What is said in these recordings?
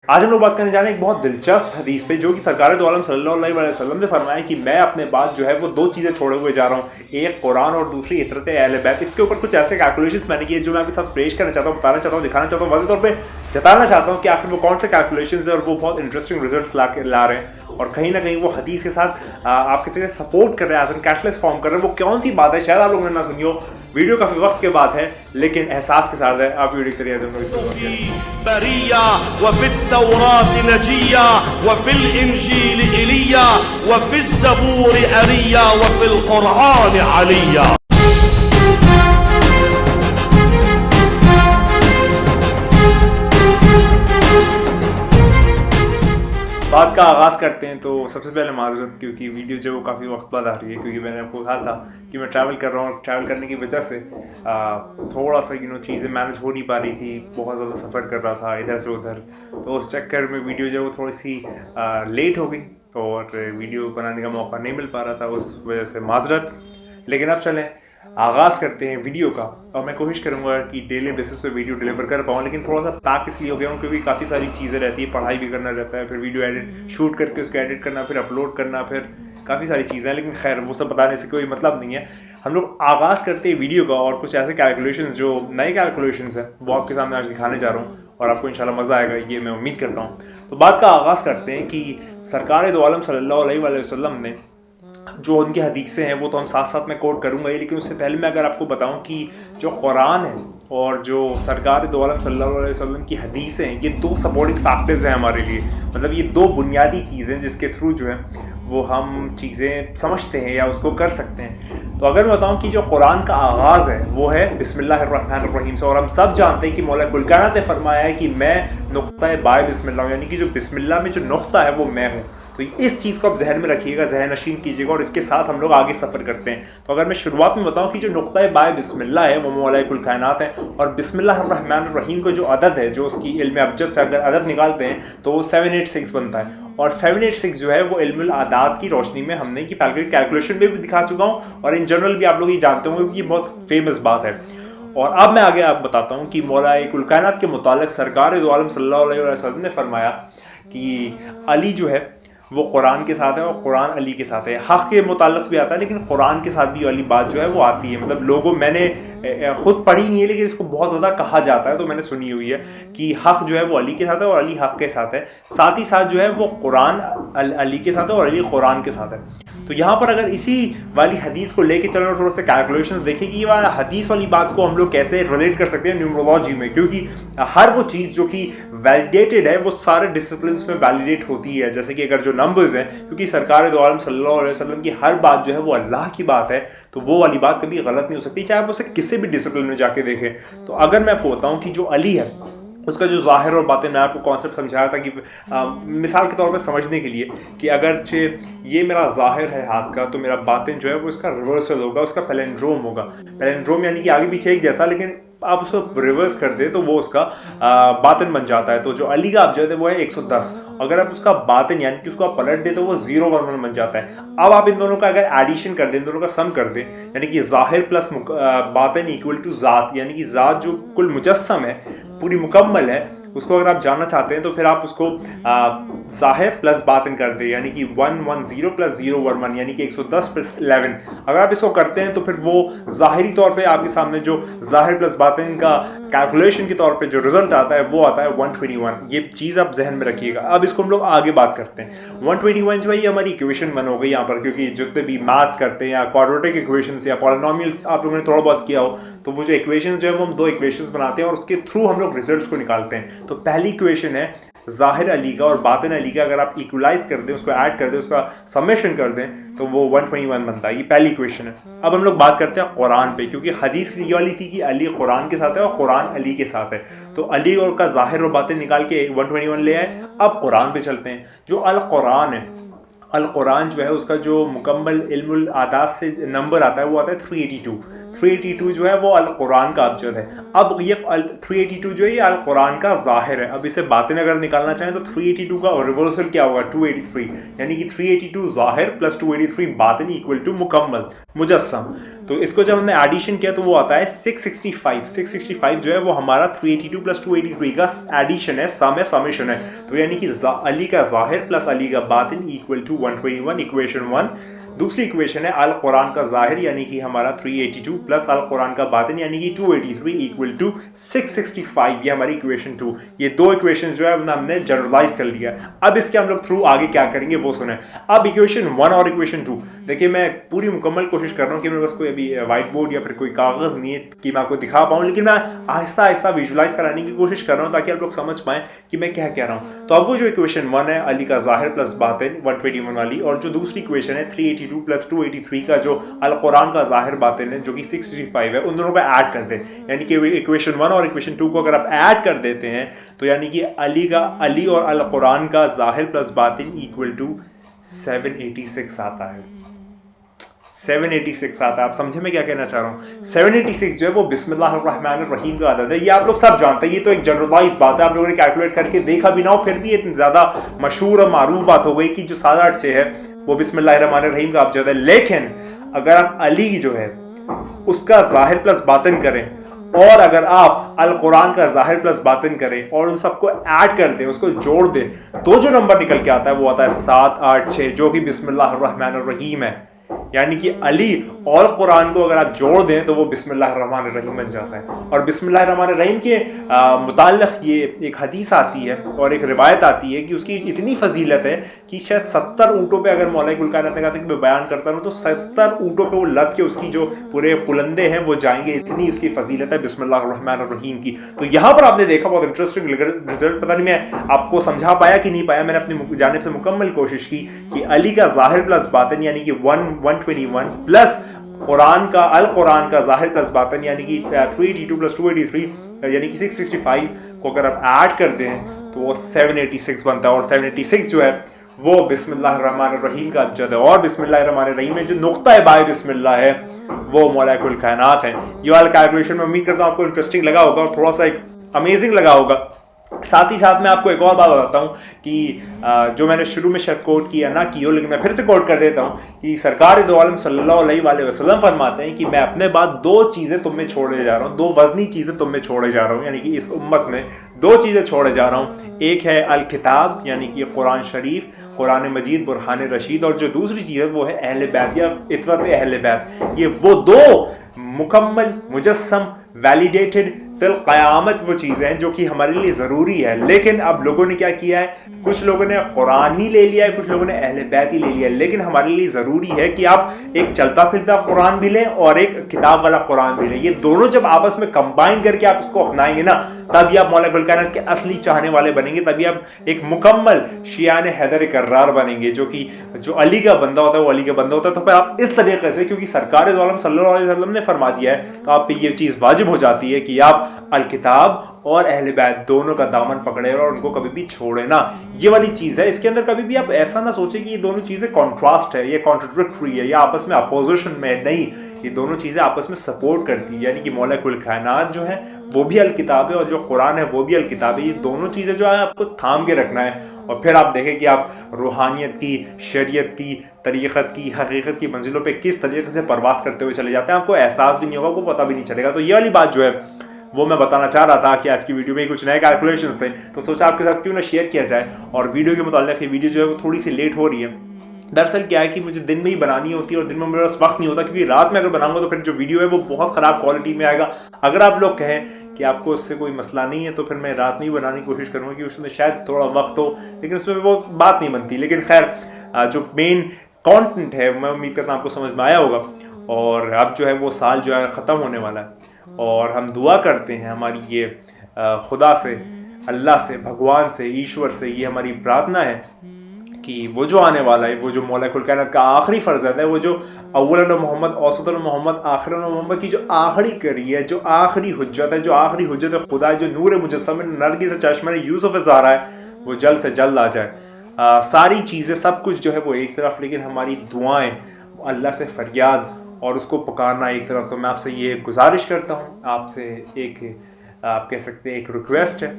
आज हम लोग बात करने जा रहे हैं एक बहुत दिलचस्प हदीस पे, जो कि सरकार दो आलम सल्लल्लाहु अलैहि वसल्लम ने फरमाया कि मैं अपने बाद जो है वो दो चीज़ें छोड़े हुए जा रहा हूँ, एक कुरान और दूसरी इतरत अहले बैत। इसके ऊपर कुछ ऐसे कैलकुलेशंस मैंने किए जो मैं आपके साथ पेश करना चाहता हूँ, बताना चाहता हूँ, दिखाना चाहता हूँ, वाज़ेह तौर पे जताना चाहता हूँ कि आखिर वो कौन से कैलकुलेशंस है और वो बहुत इंटरेस्टिंग रिजल्ट ला रहे हैं। और कहीं ना कहीं वो हदीस के साथ आप किसी से सपोर्ट कर रहे हैं, एज कैटलिस्ट फॉर्म कर रहे हैं। वो कौन सी बात है, शायद आप लोगों ने ना सुनी हो, वीडियो काफी वक्त के बाद है लेकिन एहसास के साथ है। आप वीडियो करिए बरिया व फित्तौरात नजिया व फिल इंजील इलिया व फिज़्ज़बूर अरिया व फिल कुरआन अलिया। बात का आगाज़ करते हैं। तो सबसे पहले माजरत, क्योंकि वीडियो जो वो काफ़ी वक्त बाद आ रही है, क्योंकि मैंने आपको कहा था कि मैं ट्रैवल कर रहा हूँ। ट्रैवल करने की वजह से थोड़ा सा चीज़ें मैनेज हो नहीं पा रही थी, बहुत ज़्यादा सफ़र कर रहा था इधर से उधर, तो उस चक्कर में वीडियो जो वो थोड़ी सी लेट हो गई और वीडियो बनाने का मौका नहीं मिल पा रहा था, उस वजह से माजरत। लेकिन अब चलें आगाज़ करते हैं वीडियो का, और मैं कोशिश करूंगा कि डेली बेसिस पे वीडियो डिलीवर कर पाऊँ। लेकिन थोड़ा सा पैक इसलिए हो गया हूँ क्योंकि काफ़ी सारी चीज़ें रहती है, पढ़ाई भी करना रहता है, फिर वीडियो एडिट शूट करके उसको एडिट करना, फिर अपलोड करना, फिर काफ़ी सारी चीज़ें हैं। लेकिन खैर वो सब बताने से कोई मतलब नहीं है। हम लोग आगाज़ करते हैं वीडियो का, और कुछ ऐसे कैलकुलेशन जो नए कैलकुलेशन हैं वो आपके सामने आज दिखाने जा रहा हूँ और आपको इंशाल्लाह मज़ा आएगा, ये मैं उम्मीद करता हूँ। तो बात का आगाज़ करते हैं कि सरकार दो आलम सल्लल्लाहु अलैहि वसल्लम ने जो उनकी हदीसें हैं वो तो हम साथ साथ में कोट करूँगा ही, लेकिन उससे पहले मैं अगर आपको बताऊँ कि जो कुरान है और जो सरकार दो आलम सल्लल्लाहु अलैहि वसल्लम की हदीसें हैं, ये दो सपोर्टिंग फैक्टर्स हैं हमारे लिए। मतलब ये दो बुनियादी चीज़ें जिसके थ्रू जो है वो हम चीज़ें समझते हैं या उसको कर सकते हैं। तो अगर मैं बताऊँ कि जो कुरान का आगाज़ है वो है बिस्मिल्लाहिर्रहमानिर्रहीम से, और हम सब जानते हैं कि मौला कुल कायनात ने फरमाया है कि मैं नुक्ता बाय बिस्मिल्लाह हूँ, यानी कि जो बिस्मिल्लाह में जो नुक्ता है वो मैं हूँ। तो इस चीज़ को आप जहन में रखिएगा, जहन नशीन कीजिएगा, और इसके साथ हम लोग आगे सफ़र करते हैं। तो अगर मैं शुरुआत में बताऊं कि जो नुक्ता बाय बिस्मिल्लाह है वो मौला कुल कायनात है, और बिस्मिल्लाहिर्रहमानिर्रहीम को जो अदद है, जो उसकी इल्म अबजद से अगर अदद निकालते हैं तो वो 786 बनता है। और 786 जो है वो इल्मुल आदाद की रोशनी में हमने की कैलकुलेशन में भी दिखा चुका हूँ, और इन जनरल भी आप लोग ये जानते होंगे कि ये बहुत फेमस बात है। और अब मैं आगे आप बताता हूँ कि मौला कुल कायनात के मुतालिक सरकार दो आलम सल्लल्लाहु अलैहि वसल्लम ने फरमाया कि अली जो है वो कुरान के साथ है और कुरान अली के साथ है। हक़ के मुताल्लिक़ भी आता है, लेकिन कुरान के साथ भी वाली बात जो है वो आती है। मतलब लोगों, मैंने खुद पढ़ी नहीं है लेकिन इसको बहुत ज़्यादा कहा जाता है, तो मैंने सुनी हुई है कि हक़ जो है वो अली के साथ है और अली हक़ के साथ है। साथ ही साथ जो है वो कुरान अली के साथ है और अली कुरान के साथ है। तो यहाँ पर अगर इसी वाली हदीस को लेके चलना, थोड़ा सा कैलकुलेशन देखिए कि ये हदीस वाली बात को हम लोग कैसे रिलेट कर सकते हैं न्यूमरोलॉजी में, क्योंकि हर वो चीज़ जो कि वैलिडेटेड है वो सारे डिसिप्लिन में वैलिडेट होती है। जैसे कि अगर जो नंबर्स हैं, क्योंकि सरकार दो आलम सल्लल्लाहु अलैहि वसल्लम की हर बात जो है वो अल्लाह की बात है, तो वो वाली बात कभी गलत नहीं हो सकती, चाहे आप उसे किसी भी डिसिप्लिन में जाके देखें। तो अगर मैं आपको बताऊँ कि जो अली है उसका जो ज़ाहिर और बातें, मैं आपको कॉन्सेप्ट समझाया था कि मिसाल के तौर पे समझने के लिए कि अगरचे ये मेरा ज़ाहिर है हाथ का, तो मेरा बातिन जो है वो इसका रिवर्सल होगा, उसका पैलिंड्रोम होगा। पैलिंड्रोम यानी कि आगे पीछे एक जैसा, लेकिन आप उसको रिवर्स कर दे तो वो उसका बातिन बन जाता है। तो जो अली का अबजद है वो है 110, अगर आप उसका बातिन यानी कि उसको आप पलट दे तो वो 011 बन जाता है। अब आप इन दोनों का अगर एडिशन कर दें, इन दोनों का सम कर दें, यानी कि ज़ाहिर प्लस बातिन इक्वल टू ज़ात, यानी कि ज़ात जो कुल मुजस्सम है, पूरी मुकम्मल है, उसको अगर आप जानना चाहते हैं तो फिर आप उसको ज़ाहिर प्लस बातिन कर दें, यानी कि 110 प्लस 011, यानी कि 110 प्लस 11। अगर आप इसको करते हैं तो फिर वो ज़ाहिरी तौर पे आपके सामने जो ज़ाहिर प्लस बातिन का कैलकुलेशन के तौर पे जो रिजल्ट आता है वो आता है 121। ये चीज़ आप जहन में रखिएगा। अब इसको हम लोग आगे बात करते हैं। 121 जो है ये हमारी इक्वेशन बन हो गई यहाँ पर, क्योंकि जितने भी मैथ करते हैं या क्वाड्रेटिक इक्वेशन या पॉलिनोमियल आप लोगों ने थोड़ा बहुत किया हो, तो वो जो इक्वेशन जो है वो हम दो इक्वेशन बनाते हैं और उसके थ्रू हम लोग रिजल्ट्स को निकालते हैं। तो पहली इक्वेशन है ज़ाहिर अली का और बातिन अली का, अगर आप इक्वलाइज कर दें, उसको ऐड कर दें, उसका समेशन कर दें, तो वो 121 बनता है। ये पहली इक्वेशन है। अब हम लोग बात करते हैं कुरान पे, क्योंकि हदीस ये वाली थी कि अली कुरान के साथ है और कुरान अली के साथ है, तो अली और का ज़ाहिर और बातिन निकाल के 121 ले आए। अब कुरान पे चलते हैं। जो अल कुरान है, अल कुरान जो है उसका जो मुकम्मल इल्मुल आदाद से नंबर आता है वो आता है 382। 382 जो है वो अल कुरान का अबजद है। अब ये 382 जो है ये अल कुरान का ज़ाहिर है। अब इसे बातें अगर निकालना चाहें तो 382 का रिवर्सल क्या होगा 283, यानी कि 382 ज़ाहिर प्लस 283 बातिन इक्वल टू मुकम्मल मुजस्सम। तो इसको जब हमने एडिशन किया तो वो आता है 665 जो है वो हमारा 382 प्लस 283 का एडिशन है, सम है, समेशन है। तो यानी कि अली का ज़ाहिर प्लस अली का बातिन इक्वल टू 121, इक्वेशन 1। दूसरी इक्वेशन है अल कुरान का ज़ाहिर यानी कि हमारा 382 प्लस अल कुरान का बातिन यानी कि 283 इक्वल टू 665, ये हमारी इक्वेशन 2। ये दो इक्वेशन जो है हमने जनरलाइज कर लिया। अब इसके हम लोग थ्रू आगे क्या करेंगे वो सुने। अब इक्वेशन 1 और इक्वेशन 2 देखिए, मैं पूरी मुकम्मल कोशिश कर रहा हूँ कि मेरे पास कोई अभी व्हाइट बोर्ड या फिर कोई कागज़ नहीं है कि मैं आपको दिखा पाऊँ, लेकिन मैं आहिस्ता आहिस्ता विजुलाइज कराने की कोशिश कर रहा हूँ ताकि आप लोग समझ पाएँ कि मैं क्या कह रहा हूँ। तो अब वो जो इक्वेशन 1 है अली का ज़ाहिर प्लस बातिन 121 वाली, और जो दूसरी इक्वेशन है 382 प्लस 283 का जो अल कुरान का ज़ाहिर बातिन है जो कि 665 है, उन दोनों को ऐड कर दें। यानी कि इक्वेशन 1 और इक्वेशन 2 को अगर आप ऐड कर देते हैं तो यानी कि अली और अल कुरान का ज़ाहिर प्लस बातिन इक्वल टू 786 आता है। 786 आता है। आप समझे मैं क्या कहना चाह रहा हूँ। 786 जो है वो बिस्मिल्लाहिर्रहमानिर्रहीम का आदत है। ये आप लोग सब जानते हैं, ये तो एक जनरलाइज बात है, आप लोगों ने कैलकुलेट करके देखा भी ना हो, फिर भी इतनी ज़्यादा मशहूर और मारूफ बात हो गई कि जो 786 है वो बिस्मिल्लाहिर्रहमानिर्रहीम का अबजद है। लेकिन अगर आप अली जो है उसका ज़ाहिर प्लस बातिन करें और अगर आप अल कुरान का ज़ाहिर प्लस बातिन करें और उन सबको ऐड कर दें, उसको जोड़ दें, तो जो नंबर निकल के आता है वो आता है 786 जो कि बिस्मिल्लाहिर्रहमानिर्रहीम है। यानी कि अली और कुरान को अगर आप जोड़ दें तो वो बिस्मिल्लाहिर्रहमानिर्रहीम बन जाता है। और बिस्मिल्लाहिर्रहमानिर्रहीम के मुताल्लिक़ ये एक हदीस आती है और एक रिवायत आती है कि उसकी इतनी फजीलत है कि शायद 70 ऊँटों पे, अगर मौला कुल कायनात ने कहा था कि मैं बयान करता हूँ तो 70 ऊँटों पे वो लद के उसकी जो पूरे पुलंदे हैं वो जाएंगे, इतनी उसकी फजीलत है बिस्मिल्लाहिर्रहमानिर्रहीम की। तो यहाँ पर आपने देखा बहुत इंटरेस्टिंग रिजल्ट, पता नहीं मैं आपको समझा पाया कि नहीं पाया, मैंने अपनी जानिब से मुकम्मल कोशिश की कि अली का ज़ाहिर प्लस बातिन यानी कि 121 प्लस कुरान का अल कुरान का ज़ाहिर प्लस बातिन यानी कि 382 प्लस 283 यानी कि 665 को अगर आप ऐड कर दें तो वो 786 बनता है। और 786 जो है वो बिस्मिल्लाहिर्रहमानिर्रहीम का अबजद है। और बिस्मिल्लाहिर्रहमानिर्रहीम में जो नुक्ता है बाय बिस्मिल्लाह है वो मौला कुल कायनात है। ये वाला कैलकुलेशन में उम्मीद करता हूँ आपको इंटरेस्टिंग लगा होगा और थोड़ा सा एक अमेजिंग लगा होगा। साथ ही साथ मैं आपको एक और बात बताता हूँ कि जो मैंने शुरू में शायद कोट किया ना की हो, लेकिन मैं फिर से कोट कर देता हूँ कि सरकार दो आलम सल्लल्लाहु अलैहि वसल्लम फरमाते हैं कि मैं अपने बाद दो चीज़ें तुम में छोड़े जा रहा हूँ, दो वजनी चीज़ें तुम में छोड़े जा रहा हूँ। यानी कि इस उम्मत में दो चीज़ें छोड़े जा रहा हूँ, एक है अल किताब यानी कि कुरान शरीफ, कुरान मजीद, बुरहान रशीद, और जो दूसरी चीज़ है वो है अहले बैत या इतरत अहले बैत। ये वो दो मुकम्मल मुजस्सम वैलिडेटेड तिल क़यामत वो चीज़ें हैं जो कि हमारे लिए ज़रूरी है। लेकिन अब लोगों ने क्या किया है, कुछ लोगों ने कुरान ही ले लिया है, कुछ लोगों ने अहले बैत ही ले लिया है। लेकिन हमारे लिए ज़रूरी है कि आप एक चलता फिरता कुरान भी लें और एक किताब वाला कुरान भी लें। ये दोनों जब आपस में कंबाइन करके आप इसको अपनाएंगे ना, तभी आप मौला कुल कायनात के असली चाहने वाले बनेंगे, तभी आप एक मुकम्मल शियान हैदर कर्रार बनेंगे। जो अली का बंदा होता है वो अली का बंदा होता है। तो फिर आप इस तरीके से, क्योंकि सरकार दो आलम सल्लल्लाहु अलैहि वसल्लम ने फरमा दिया है, तो आप पे ये चीज़ वाजिब हो जाती है कि आप अल किताब और अहले बैत दोनों का दामन पकड़े और उनको कभी भी छोड़े ना। ये वाली चीज़ है। इसके अंदर कभी भी आप ऐसा ना सोचें कि ये दोनों चीज़ें कॉन्ट्रास्ट है, ये कॉन्ट्रडिक्टरी है, या आपस में अपोजिशन में, नहीं, ये दोनों चीज़ें आपस में सपोर्ट करती है। यानी कि मौला कुल कायनात जो है वो भी अल किताब है और जो कुरान है वो भी अल किताब है। ये दोनों चीज़ें जो है आपको थाम के रखना है और फिर आप देखें कि आप रूहानियत की, शरीयत की, तरीक़त की, हकीकत की मंजिलों पे किस तरीके से परवास करते हुए चले जाते हैं। आपको एहसास भी नहीं होगा, आपको पता भी नहीं चलेगा। तो ये वाली बात जो है वो मैं बताना चाह रहा था कि आज की वीडियो में कुछ नए कैलकुलेशंस थे, तो सोचा आपके साथ क्यों ना शेयर किया जाए। और वीडियो के मुताल्लिक़ वीडियो जो है वो थोड़ी सी लेट हो रही है। दरअसल क्या है कि मुझे दिन में ही बनानी होती है और दिन में मेरे पास वक्त नहीं होता, क्योंकि रात में अगर बनाऊंगा तो फिर जो वीडियो है वो बहुत ख़राब क्वालिटी में आएगा। अगर आप लोग कहें कि आपको उससे कोई मसला नहीं है तो फिर मैं रात में ही बनाने की कोशिश करूँगा कि उसमें शायद थोड़ा वक्त हो, लेकिन उसमें वो बात नहीं बनती। लेकिन खैर जो मेन कंटेंट है मैं उम्मीद करता हूँ आपको समझ में आया होगा। और अब जो है वो साल जो है ख़त्म होने वाला है और हम दुआ करते हैं, हमारी ये खुदा से, अल्लाह से, भगवान से, ईश्वर से ये हमारी प्रार्थना है कि वो जो आने वाला है, वो जो मौला कुल कायनात का आखिरी फर्जंद है, वो जो अव्वलन मोहम्मद, औसतन मोहम्मद, आखिरन मोहम्मद की जो आखिरी करी है, जो आखिरी हुज्जत है, जो आखिरी हुज्जत खुदा है, जो नूर मुजस्सम नरगिस चश्मा यूसुफ ज़हरा है, वो जल्द से जल्द आ जाए। सारी चीज़ें, सब कुछ जो है वो एक तरफ, लेकिन हमारी दुआएं, अल्लाह से फरियाद और उसको पुकारना एक तरफ। तो मैं आपसे ये गुजारिश करता हूँ, आपसे एक आप कह सकते हैं एक रिक्वेस्ट है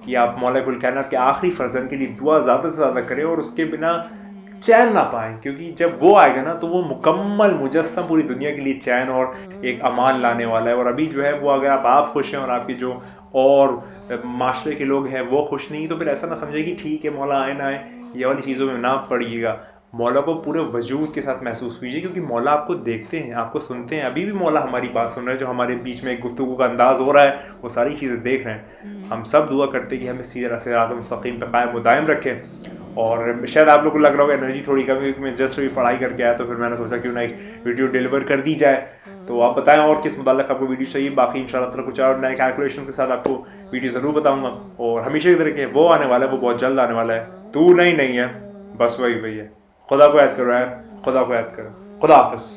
कि आप मौला कुल कायनात के आखिरी फर्जंद के लिए दुआ ज़्यादा से ज़्यादा करें और उसके बिना चैन ना पाएँ, क्योंकि जब वो आएगा ना तो वो मुकम्मल मुजस्सम पूरी दुनिया के लिए चैन और एक अमान लाने वाला है। और अभी जो है वो अगर आप खुश हैं और आपके जो और माशरे के लोग हैं वो खुश नहीं, तो फिर ऐसा ना समझे कि ठीक है मौला आए ना आए, ये वाली चीज़ों में ना पड़िएगा। मौला को पूरे वजूद के साथ महसूस कीजिए, क्योंकि मौला आपको देखते हैं, आपको सुनते हैं। अभी भी मौला हमारी बात सुन रहे हैं, जो हमारे बीच में एक गुफ्तगू का अंदाज़ हो रहा है वो सारी चीज़ें देख रहे हैं। हम सब दुआ करते हैं कि हमें सीधे सिरात मुस्तकीम पे कायम मुदायम रखें। और शायद आप लोगों को लग रहा होगा एनर्जी थोड़ी कम, क्योंकि मैं जस्ट अभी पढ़ाई करके आया, तो फिर मैंने सोचा क्यों ना एक वीडियो डिलीवर कर दी जाए। तो आप बताएं और किस मुताल्लिक़ आपको वीडियो चाहिए। बाकी इंशाअल्लाह ताला कुछ और नए कैलकुलेशंस के साथ आपको वीडियो ज़रूर बताऊँगा। और हमेशा की तरह के वो आने वाला है, वो बहुत जल्द आने वाला है। तू नहीं है, बस वही है। खुदा को याद करो यार, खुदा को याद करो। खुदा हाफ़िज़।